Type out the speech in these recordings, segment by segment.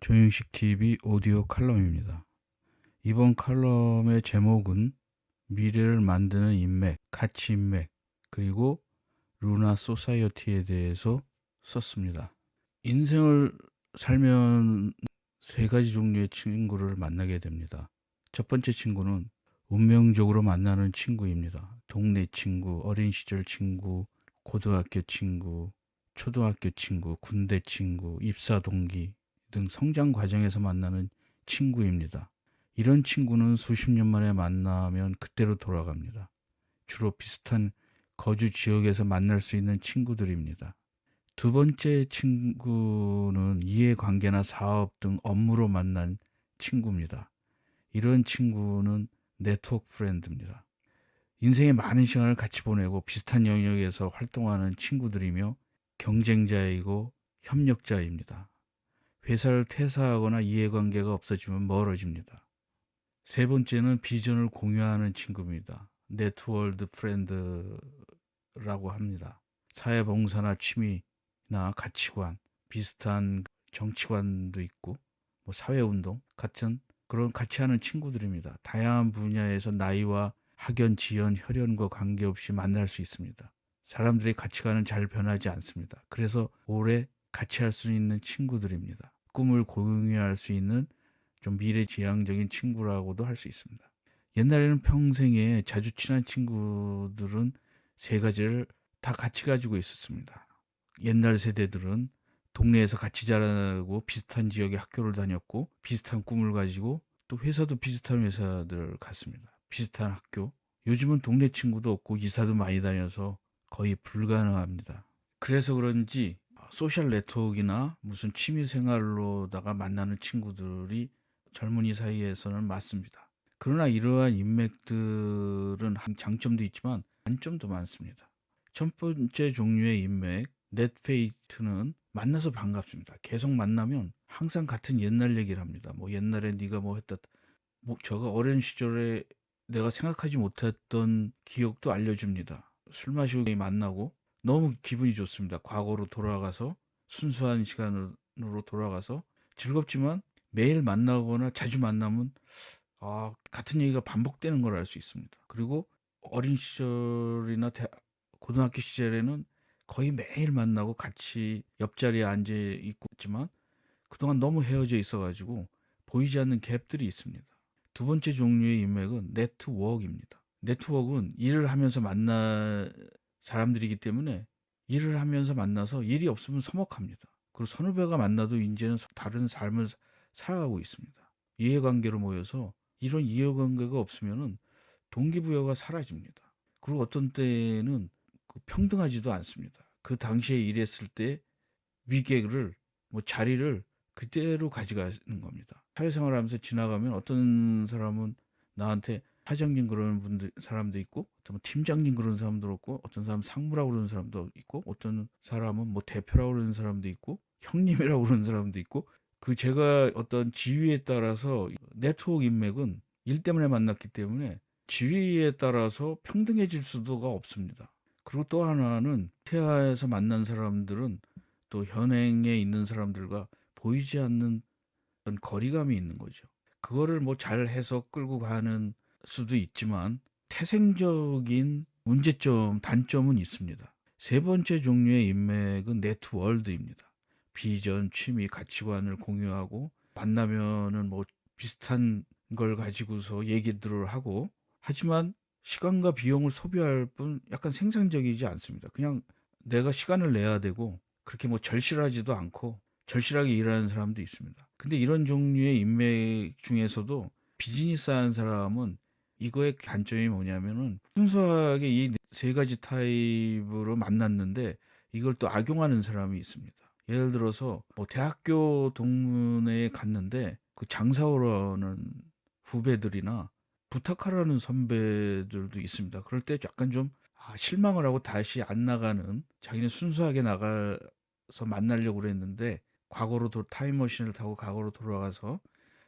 조윤식 TV 오디오 칼럼입니다. 이번 칼럼의 제목은 미래를 만드는 인맥, 가치 인맥, 그리고 루나 소사이어티에 대해서 썼습니다. 인생을 살면 세 가지 종류의 친구를 만나게 됩니다. 첫 번째 친구는 운명적으로 만나는 친구입니다. 동네 친구, 어린 시절 친구, 고등학교 친구, 초등학교 친구, 군대 친구, 입사 동기 등 성장 과정에서 만나는 친구입니다. 이런 친구는 수십 년 만에 만나면 그때로 돌아갑니다. 주로 비슷한 거주 지역에서 만날 수 있는 친구들입니다. 두 번째 친구는 이해관계나 사업 등 업무로 만난 친구입니다. 이런 친구는 네트워크 프렌드입니다. 인생의 많은 시간을 같이 보내고 비슷한 영역에서 활동하는 친구들이며 경쟁자이고 협력자입니다. 회사를 퇴사하거나 이해관계가 없어지면 멀어집니다. 세 번째는 비전을 공유하는 친구입니다. 네트워크 프렌드라고 합니다. 사회봉사나 취미나 가치관, 비슷한 정치관도 있고 사회운동 같은 그런 같이 하는 친구들입니다. 다양한 분야에서 나이와 학연, 지연, 혈연과 관계없이 만날 수 있습니다. 사람들의 가치관은 잘 변하지 않습니다. 그래서 오래 같이 할 수 있는 친구들입니다. 꿈을 공유할 수 있는 좀 미래지향적인 친구라고도 할 수 있습니다. 옛날에는 평생에 자주 친한 친구들은 세 가지를 다 같이 가지고 있었습니다. 옛날 세대들은 동네에서 같이 자라고 비슷한 지역에 학교를 다녔고 비슷한 꿈을 가지고 또 회사도 비슷한 회사들을 갔습니다. 비슷한 학교. 요즘은 동네 친구도 없고 이사도 많이 다녀서 거의 불가능합니다. 그래서 그런지 소셜 네트워크나 무슨 취미 생활로다가 만나는 친구들이 젊은이 사이에서는 많습니다. 그러나 이러한 인맥들은 장점도 있지만 단점도 많습니다. 첫 번째 종류의 인맥, 넷페이트는 만나서 반갑습니다. 계속 만나면 항상 같은 옛날 얘기를 합니다. 뭐 옛날에 네가 뭐 했다. 뭐 저가 어린 시절에 내가 생각하지 못했던 기억도 알려줍니다. 술 마시고 만나고 너무 기분이 좋습니다. 과거로 돌아가서 순수한 시간으로 돌아가서 즐겁지만 매일 만나거나 자주 만나면 같은 얘기가 반복되는 걸 알 수 있습니다. 그리고 어린 시절이나 고등학교 시절에는 거의 매일 만나고 같이 옆자리에 앉아 있지만 그동안 너무 헤어져 있어가지고 보이지 않는 갭들이 있습니다. 두 번째 종류의 인맥은 네트워크입니다. 네트워크는 일을 하면서 만나 사람들이기 때문에 일을 하면서 만나서 일이 없으면 서먹합니다. 그리고 선후 배가 만나도 이제는 다른 삶을 살아가고 있습니다. 이해관계로 모여서 이런 이해관계가 없으면 동기부여가 사라집니다. 그리고 어떤 때는 평등하지도 않습니다. 그 당시에 일했을 때 위계를 자리를 그대로 가져가는 겁니다. 사회생활 하면서 지나가면 어떤 사람은 나한테 사장님 그러는 사람도 있고, 어떤 팀장님 그러는 사람도 있고, 어떤 사람은 상무라고 그러는 사람도 있고, 어떤 사람은 뭐 대표라고 그러는 사람도 있고, 형님이라고 그러는 사람도 있고, 제가 어떤 지위에 따라서 네트워크 인맥은 일 때문에 만났기 때문에 지위에 따라서 평등해질 수도가 없습니다. 그리고 또 하나는 태아에서 만난 사람들은 또 현행에 있는 사람들과 보이지 않는 어떤 거리감이 있는 거죠. 그거를 뭐 잘 해서 끌고 가는 수도 있지만 태생적인 문제점, 단점은 있습니다. 세 번째 종류의 인맥은 네트월드입니다. 비전, 취미, 가치관을 공유하고 만나면은 뭐 비슷한 걸 가지고서 얘기들을 하고 하지만 시간과 비용을 소비할 뿐 약간 생산적이지 않습니다. 그냥 내가 시간을 내야 되고 그렇게 뭐 절실하지도 않고 절실하게 일하는 사람도 있습니다. 근데 이런 종류의 인맥 중에서도 비즈니스 하는 사람은 이거의 단점이 뭐냐면은 순수하게 이 세 가지 타입으로 만났는데 이걸 또 악용하는 사람이 있습니다. 예를 들어서 뭐 대학교 동문회에 갔는데 그 장사오러 하는 후배들이나 부탁하라는 선배들도 있습니다. 그럴 때 약간 좀 실망을 하고 다시 안 나가는, 자기는 순수하게 나가서 만나려고 그랬는데 과거로 타임머신을 타고 과거로 돌아가서,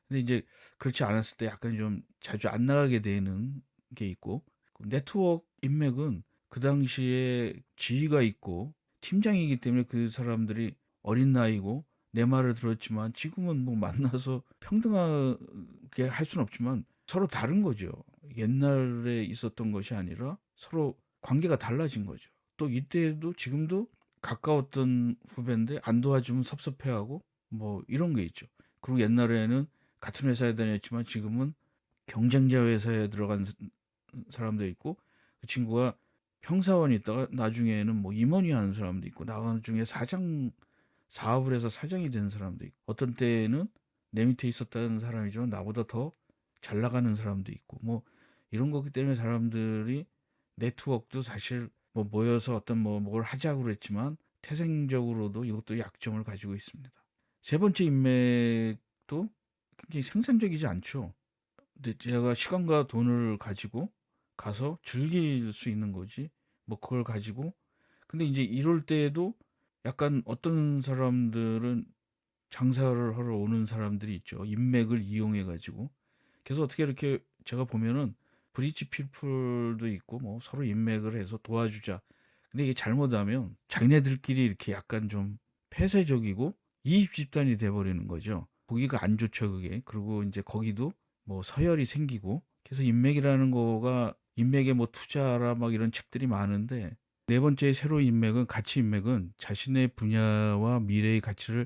근데 이제 그렇지 않았을 때 약간 좀 자주 안 나가게 되는 게 있고, 네트워크 인맥은 그 당시에 지위가 있고 팀장이기 때문에 그 사람들이 어린 나이고 내 말을 들었지만 지금은 뭐 만나서 평등하게 할 수는 없지만 서로 다른 거죠. 옛날에 있었던 것이 아니라 서로 관계가 달라진 거죠. 또 이때도 지금도 가까웠던 후배인데 안 도와주면 섭섭해하고 뭐 이런 게 있죠. 그리고 옛날에는 같은 회사에 다녔지만 지금은 경쟁자 회사에 들어간 사람도 있고, 그 친구가 평사원에 있다가 나중에는 뭐 임원이 하는 사람도 있고, 나중에 사업을 해서 사장이 된 사람도 있고, 어떤 때는 내 밑에 있었다는 사람이지만 나보다 더 잘 나가는 사람도 있고, 뭐 이런 거기 때문에 사람들이 네트워크도 사실 뭐 모여서 어떤 뭐 뭘 하자고 그랬지만 태생적으로도 이것도 약점을 가지고 있습니다. 세 번째 인맥도 굉장히 생산적이지 않죠. 근데 제가 시간과 돈을 가지고 가서 즐길 수 있는 거지. 뭐 그걸 가지고. 근데 이제 이럴 때에도 약간 어떤 사람들은 장사를 하러 오는 사람들이 있죠. 인맥을 이용해 가지고. 그래서 어떻게 이렇게 제가 보면은 브리치 피플도 있고 뭐 서로 인맥을 해서 도와주자. 근데 이게 잘못하면 자기네들끼리 이렇게 약간 좀 폐쇄적이고 이익 집단이 돼 버리는 거죠. 보기가 안 좋죠, 그게. 그리고 이제 거기도 뭐 서열이 생기고, 그래서 인맥이라는 거가 인맥에 뭐 투자라 막 이런 책들이 많은데, 네 번째 새로운 인맥은 가치 인맥은 자신의 분야와 미래의 가치를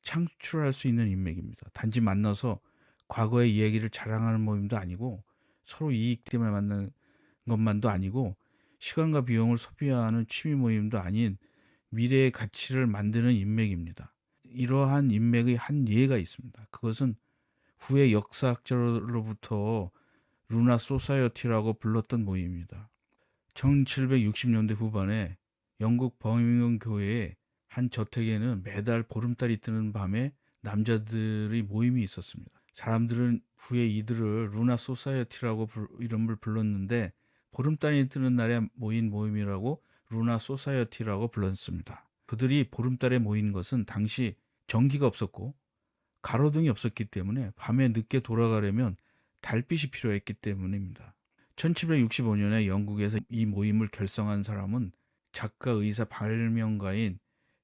창출할 수 있는 인맥입니다. 단지 만나서 과거의 이야기를 자랑하는 모임도 아니고, 서로 이익 때문에 만나는 것만도 아니고, 시간과 비용을 소비하는 취미 모임도 아닌 미래의 가치를 만드는 인맥입니다. 이러한 인맥의 한 예가 있습니다. 그것은 후에 역사학자로부터 루나 소사이어티라고 불렀던 모임입니다. 1760년대 후반에 영국 버밍엄 교회의 한 저택에는 매달 보름달이 뜨는 밤에 남자들의 모임이 있었습니다. 사람들은 후에 이들을 루나 소사이어티라고 이름을 불렀는데, 보름달이 뜨는 날에 모인 모임이라고 루나 소사이어티라고 불렀습니다. 그들이 보름달에 모인 것은 당시 전기가 없었고 가로등이 없었기 때문에 밤에 늦게 돌아가려면 달빛이 필요했기 때문입니다. 1765년에 영국에서 이 모임을 결성한 사람은 작가, 의사, 발명가인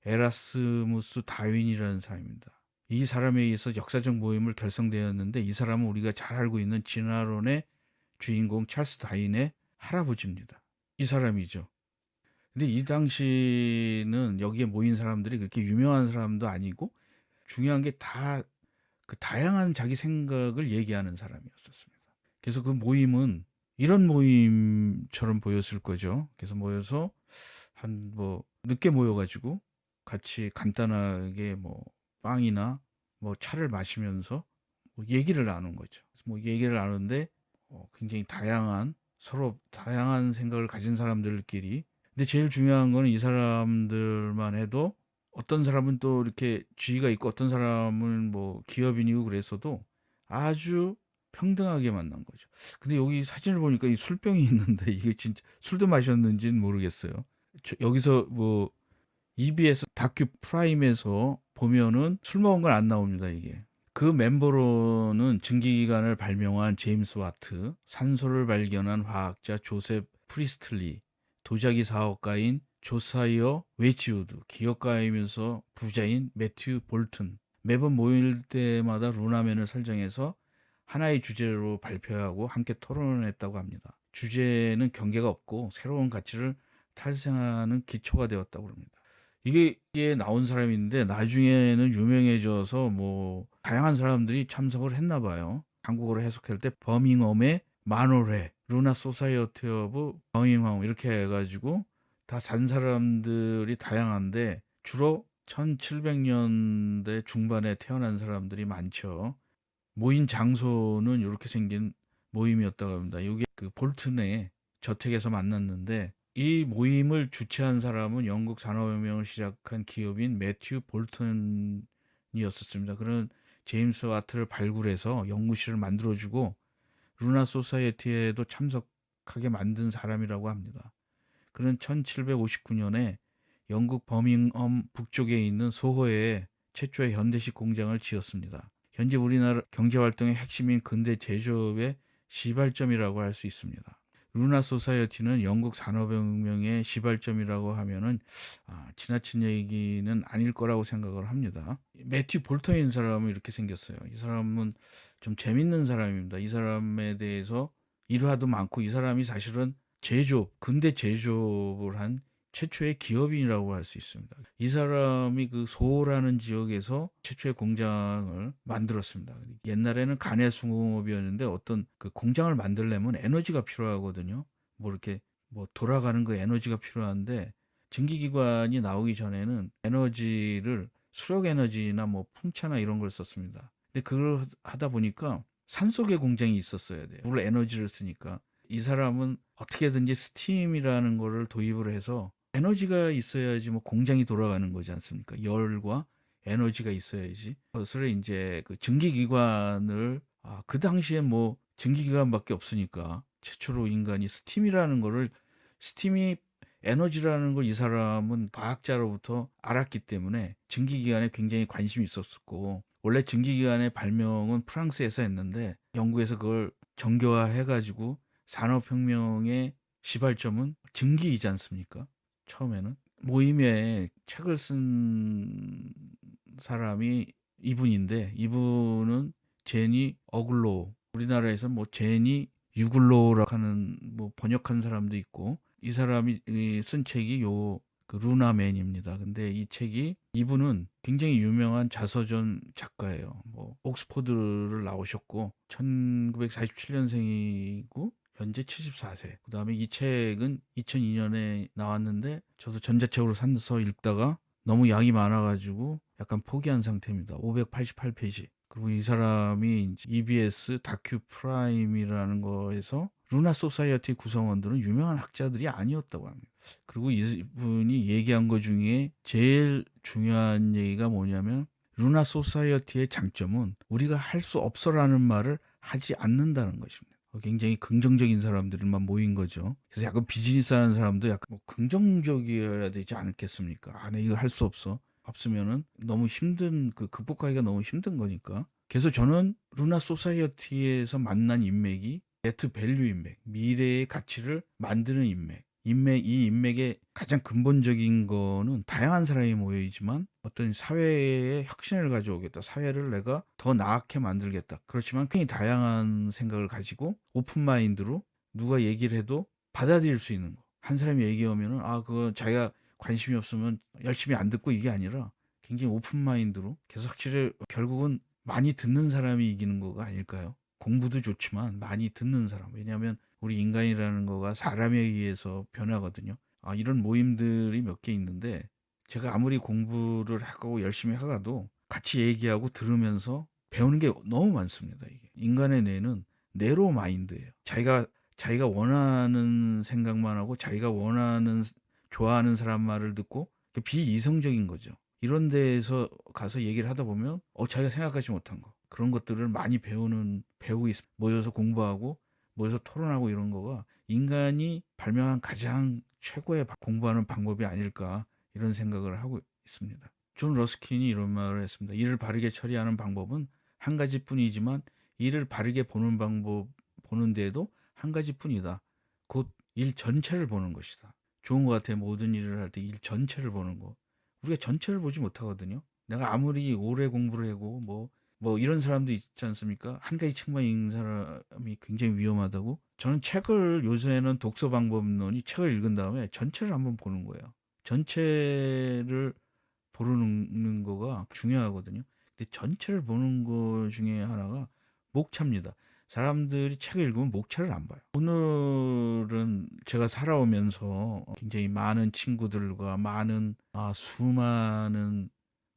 에라스무스 다윈이라는 사람입니다. 이 사람에 의해서 역사적 모임을 결성되었는데, 이 사람은 우리가 잘 알고 있는 진화론의 주인공 찰스 다윈의 할아버지입니다. 이 사람이죠. 근데 이 당시는 여기에 모인 사람들이 그렇게 유명한 사람도 아니고, 중요한 게 다 그 다양한 자기 생각을 얘기하는 사람이었었습니다. 그래서 그 모임은 이런 모임처럼 보였을 거죠. 그래서 모여서 한 뭐 늦게 모여가지고 같이 간단하게 뭐 빵이나 뭐 차를 마시면서 뭐 얘기를 나눈 거죠. 뭐 얘기를 나누는데 굉장히 서로 다양한 생각을 가진 사람들끼리. 근데 제일 중요한 거는 이 사람들만 해도 어떤 사람은 또 이렇게 지위가 있고 어떤 사람은 뭐 기업인이고 그랬어도 아주 평등하게 만난 거죠. 근데 여기 사진을 보니까 이 술병이 있는데 이게 진짜 술도 마셨는지는 모르겠어요. 여기서 뭐 EBS 다큐 프라임에서 보면은 술 먹은 건 안 나옵니다, 이게. 그 멤버로는 증기기관을 발명한 제임스 와트, 산소를 발견한 화학자 조셉 프리스틀리, 도자기 사업가인 조사이어 웨지우드, 기업가이면서 부자인 매튜 볼튼. 매번 모일 때마다 루나맨을 설정해서 하나의 주제로 발표하고 함께 토론을 했다고 합니다. 주제는 경계가 없고 새로운 가치를 탄생하는 기초가 되었다고 합니다. 이게 나온 사람인데 나중에는 유명해져서 뭐 다양한 사람들이 참석을 했나 봐요. 한국어로 해석할 때 버밍엄의 만올회, 루나 소사이어티 오브 버밍엄 이렇게 해가지고 다 산 사람들이 다양한데 주로 1700년대 중반에 태어난 사람들이 많죠. 모인 장소는 이렇게 생긴 모임이었다고 합니다. 이게 그 볼튼의 저택에서 만났는데, 이 모임을 주최한 사람은 영국 산업혁명을 시작한 기업인 매튜 볼튼이었었습니다. 그런 제임스 와트를 발굴해서 연구실을 만들어주고 루나 소사이어티에도 참석하게 만든 사람이라고 합니다. 그는 1759년에 영국 버밍엄 북쪽에 있는 소호에 최초의 현대식 공장을 지었습니다. 현재 우리나라 경제활동의 핵심인 근대 제조업의 시발점이라고 할 수 있습니다. 루나 소사이어티는 영국 산업혁명의 시발점이라고 하면은 지나친 얘기는 아닐 거라고 생각을 합니다. 매튜 볼턴이라는 사람은 이렇게 생겼어요. 이 사람은 좀 재밌는 사람입니다. 이 사람에 대해서 일화도 많고, 이 사람이 사실은 근대 제조업을 한 최초의 기업인이라고 할 수 있습니다. 이 사람이 그 소라는 지역에서 최초의 공장을 만들었습니다. 옛날에는 가내수공업이었는데 어떤 그 공장을 만들려면 에너지가 필요하거든요. 뭐 이렇게 뭐 돌아가는 그 에너지가 필요한데, 증기기관이 나오기 전에는 에너지를 수력 에너지나 뭐 풍차나 이런 걸 썼습니다. 근데 그걸 하다 보니까 산속에 공장이 있었어야 돼요. 물 에너지를 쓰니까. 이 사람은 어떻게든지 스팀이라는 거를 도입을 해서, 에너지가 있어야지 뭐 공장이 돌아가는 거지 않습니까? 열과 에너지가 있어야지. 그것을 이제 그 증기기관을, 그 당시에 뭐 증기기관밖에 없으니까 최초로 인간이 스팀이 에너지라는 걸 이 사람은 과학자로부터 알았기 때문에 증기기관에 굉장히 관심이 있었고, 원래 증기기관의 발명은 프랑스에서 했는데 영국에서 그걸 정교화해가지고 산업혁명의 시발점은 증기이지 않습니까? 처음에는 모임에 책을 쓴 사람이 이분인데, 이분은 제니 어글로, 우리나라에서 뭐 제니 유글로라고 하는 뭐 번역한 사람도 있고, 이 사람이 쓴 책이 그 루나맨입니다. 근데 이 책이, 이분은 굉장히 유명한 자서전 작가예요. 뭐 옥스퍼드를 나오셨고 1947년생이고 현재 74세. 그다음에 이 책은 2002년에 나왔는데 저도 전자책으로 사서 읽다가 너무 양이 많아가지고 약간 포기한 상태입니다. 588페이지. 그리고 이 사람이 이제 EBS 다큐 프라임이라는 거에서 루나 소사이어티 구성원들은 유명한 학자들이 아니었다고 합니다. 그리고 이분이 얘기한 것 중에 제일 중요한 얘기가 뭐냐면, 루나 소사이어티의 장점은 우리가 할 수 없어라는 말을 하지 않는다는 것입니다. 굉장히 긍정적인 사람들만 모인 거죠. 그래서 약간 비즈니스 하는 사람도 약간 뭐 긍정적이어야 되지 않겠습니까? 내 이거 할 수 없어. 없으면은 너무 힘든, 극복하기가 너무 힘든 거니까. 그래서 저는 루나 소사이어티에서 만난 인맥이 네트 밸류 인맥, 미래의 가치를 만드는 이 인맥의 가장 근본적인 거는 다양한 사람이 모여있지만 어떤 사회에 혁신을 가져오겠다. 사회를 내가 더 나게 만들겠다. 그렇지만 굉장히 다양한 생각을 가지고 오픈 마인드로 누가 얘기를 해도 받아들일 수 있는 거. 한 사람이 얘기하면은 그거 자기가 관심이 없으면 열심히 안 듣고, 이게 아니라 굉장히 오픈 마인드로 계속, 확실히 결국은 많이 듣는 사람이 이기는 거가 아닐까요? 공부도 좋지만 많이 듣는 사람. 왜냐하면 우리 인간이라는 거가 사람에 의해서 변하거든요. 이런 모임들이 몇 개 있는데, 제가 아무리 공부를 하고 열심히 하가도 같이 얘기하고 들으면서 배우는 게 너무 많습니다. 이게 인간의 뇌는 네로 마인드예요. 자기가 원하는 생각만 하고, 자기가 좋아하는 사람 말을 듣고, 비이성적인 거죠. 이런 데에서 가서 얘기를 하다 보면 자기가 생각하지 못한 거, 그런 것들을 많이 배우고 모여서 공부하고 모여서 토론하고, 이런 거가 인간이 발명한 가장 최고의 공부하는 방법이 아닐까, 이런 생각을 하고 있습니다. 존 러스킨이 이런 말을 했습니다. 일을 바르게 처리하는 방법은 한 가지뿐이지만 일을 바르게 보는 데에도 한 가지뿐이다. 곧 일 전체를 보는 것이다. 좋은 것 같아요. 모든 일을 할 때 일 전체를 보는 거. 우리가 전체를 보지 못하거든요. 내가 아무리 오래 공부를 하고 뭐 이런 사람도 있지 않습니까? 한 가지 책만 읽는 사람이 굉장히 위험하다고. 저는 요새는 독서 방법론이, 책을 읽은 다음에 전체를 한번 보는 거예요. 전체를 보는 거가 중요하거든요. 근데 전체를 보는 것 중에 하나가 목차입니다. 사람들이 책을 읽으면 목차를 안 봐요. 오늘은 제가 살아오면서 굉장히 많은 친구들과 수많은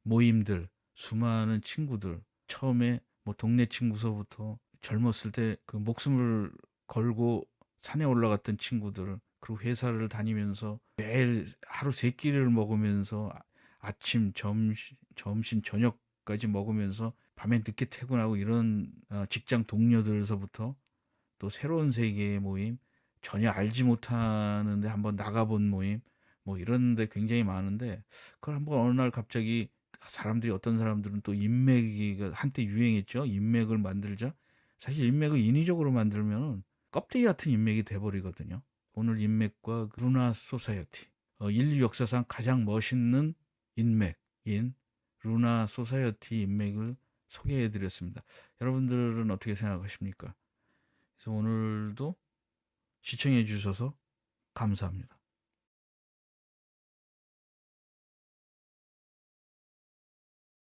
모임들, 수많은 친구들, 처음에 뭐 동네 친구서부터 젊었을 때 그 목숨을 걸고 산에 올라갔던 친구들, 그리고 회사를 다니면서 매일 하루 세 끼를 먹으면서 아침, 점심, 저녁까지 먹으면서 밤에 늦게 퇴근하고, 이런 직장 동료들서부터 또 새로운 세계의 모임, 전혀 알지 못하는데 한번 나가본 모임, 뭐 이런 데 굉장히 많은데, 그걸 한번 어느 날 갑자기 어떤 사람들은 또 인맥이 한때 유행했죠. 인맥을 만들자. 사실 인맥을 인위적으로 만들면 껍데기 같은 인맥이 돼버리거든요. 오늘 인맥과 그 루나 소사이어티, 인류 역사상 가장 멋있는 인맥인 루나 소사이어티 인맥을 소개해드렸습니다. 여러분들은 어떻게 생각하십니까? 그래서 오늘도 시청해 주셔서 감사합니다.